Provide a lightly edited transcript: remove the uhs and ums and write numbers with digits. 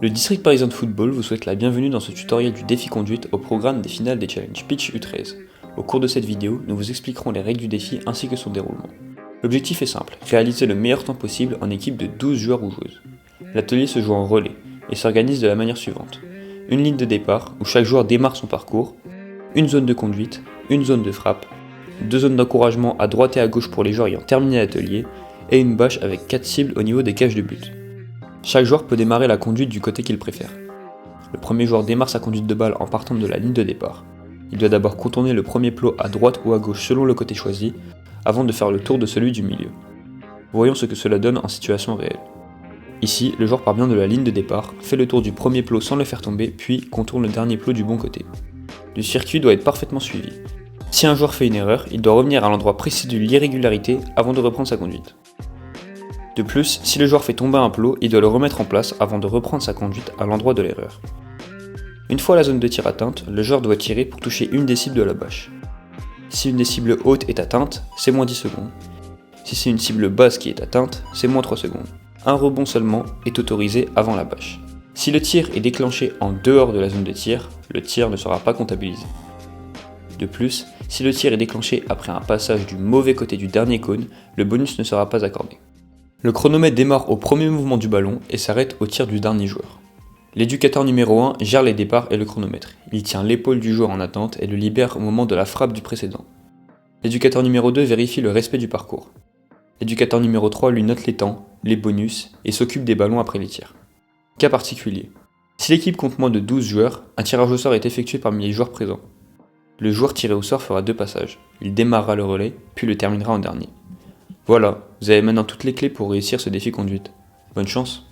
Le district parisien de football vous souhaite la bienvenue dans ce tutoriel du défi conduite au programme des finales des challenges Pitch U13. Au cours de cette vidéo, nous vous expliquerons les règles du défi ainsi que son déroulement. L'objectif est simple, réaliser le meilleur temps possible en équipe de 12 joueurs ou joueuses. L'atelier se joue en relais et s'organise de la manière suivante. Une ligne de départ où chaque joueur démarre son parcours, une zone de conduite, une zone de frappe, 2 zones d'encouragement à droite et à gauche pour les joueurs ayant terminé l'atelier, et une bâche avec 4 cibles au niveau des cages de but. Chaque joueur peut démarrer la conduite du côté qu'il préfère. Le premier joueur démarre sa conduite de balle en partant de la ligne de départ. Il doit d'abord contourner le premier plot à droite ou à gauche selon le côté choisi, avant de faire le tour de celui du milieu. Voyons ce que cela donne en situation réelle. Ici, le joueur part bien de la ligne de départ, fait le tour du premier plot sans le faire tomber, puis contourne le dernier plot du bon côté. Le circuit doit être parfaitement suivi. Si un joueur fait une erreur, il doit revenir à l'endroit précis de l'irrégularité avant de reprendre sa conduite. De plus, si le joueur fait tomber un plot, il doit le remettre en place avant de reprendre sa conduite à l'endroit de l'erreur. Une fois la zone de tir atteinte, le joueur doit tirer pour toucher une des cibles de la bâche. Si une des cibles hautes est atteinte, c'est moins 10 secondes. Si c'est une cible basse qui est atteinte, c'est moins 3 secondes. Un rebond seulement est autorisé avant la bâche. Si le tir est déclenché en dehors de la zone de tir, le tir ne sera pas comptabilisé. De plus, si le tir est déclenché après un passage du mauvais côté du dernier cône, le bonus ne sera pas accordé. Le chronomètre démarre au premier mouvement du ballon et s'arrête au tir du dernier joueur. L'éducateur numéro 1 gère les départs et le chronomètre. Il tient l'épaule du joueur en attente et le libère au moment de la frappe du précédent. L'éducateur numéro 2 vérifie le respect du parcours. L'éducateur numéro 3 lui note les temps, les bonus et s'occupe des ballons après les tirs. Cas particulier. Si l'équipe compte moins de 12 joueurs, un tirage au sort est effectué parmi les joueurs présents. Le joueur tiré au sort fera 2 passages. Il démarrera le relais, puis le terminera en dernier. Voilà, vous avez maintenant toutes les clés pour réussir ce défi conduite. Bonne chance!